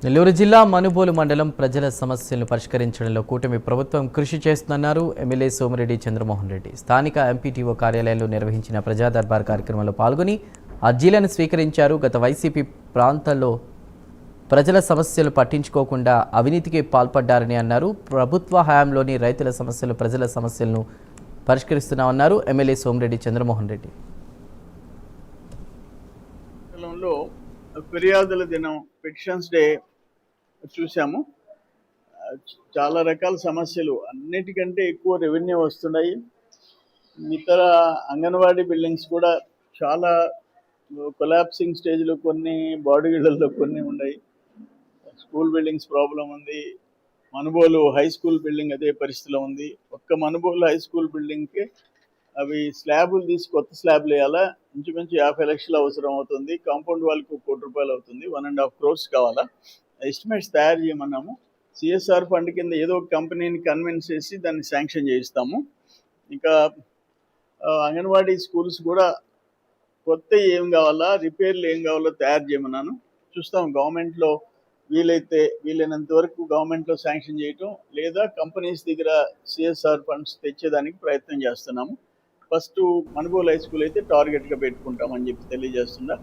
నెల్లూరు జిల్లా మనుబోలు మండలం ప్రజల సమస్యలను పరిష్కరించడంలో కూటమి ప్రభుత్వం కృషి చేస్తుందన్నారు ఎమ్మెల్యే సోమిరెడ్డి చంద్రమోహన్ రెడ్డి. స్థానిక ఎంపీటీఓ కార్యాలయంలో నిర్వహించిన ప్రజా దర్బార్ కార్యక్రమంలో పాల్గొని అర్జీలను స్వీకరించారు. గత వైసీపీ ప్రాంతాల్లో ప్రజల సమస్యలు పట్టించుకోకుండా అవినీతికి పాల్పడ్డారని అన్నారు. ప్రభుత్వ హయాంలోని రైతుల సమస్యలు ప్రజల సమస్యలను పరిష్కరిస్తున్నామన్నారు ఎమ్మెల్యే సోమిరెడ్డి చంద్రమోహన్ రెడ్డి. ఫిర్యాదుల దినం పిటిషన్స్ డే చూసాము. చాలా రకాల సమస్యలు, అన్నిటికంటే ఎక్కువ రెవెన్యూ వస్తున్నాయి. ఇతర అంగన్వాడీ బిల్డింగ్స్ కూడా చాలా కొలాప్సింగ్ స్టేజ్లో, కొన్ని బాడీగిళ్ళల్లో కొన్ని ఉన్నాయి. స్కూల్ బిల్డింగ్స్ ప్రాబ్లం ఉంది. మనుబోలు హై స్కూల్ బిల్డింగ్ అదే పరిస్థితిలో ఉంది. ఒక్క మనుబోలు హై స్కూల్ బిల్డింగ్కి అవి స్లాబులు తీసి కొత్త స్లాబ్లు వేయాలా, ఇంచుమించు 50 లక్షలు అవసరం అవుతుంది. కాంపౌండ్ వాళ్ళకి ₹1 కోటి అవుతుంది. 1.5 crores కావాలా. ఎస్టిమేట్స్ తయారు చేయమన్నాము. సిఎస్ఆర్ ఫండ్ కింద ఏదో ఒక కంపెనీని కన్విన్స్ చేసి దాన్ని శాంక్షన్ చేయిస్తాము. ఇంకా అంగన్వాడీ స్కూల్స్ కూడా కొత్త ఏం కావాలా, రిపేర్లు ఏం కావాలో తయారు చేయమన్నాను. చూస్తాం, గవర్నమెంట్లో వీలైనంత వరకు గవర్నమెంట్లో శాంక్షన్ చేయటం, లేదా కంపెనీస్ దగ్గర సిఎస్ఆర్ ఫండ్స్ తెచ్చేదానికి ప్రయత్నం చేస్తున్నాము. ఫస్ట్ మనుబోలు హై స్కూల్ అయితే టార్గెట్గా పెట్టుకుంటామని చెప్పి తెలియజేస్తున్నా.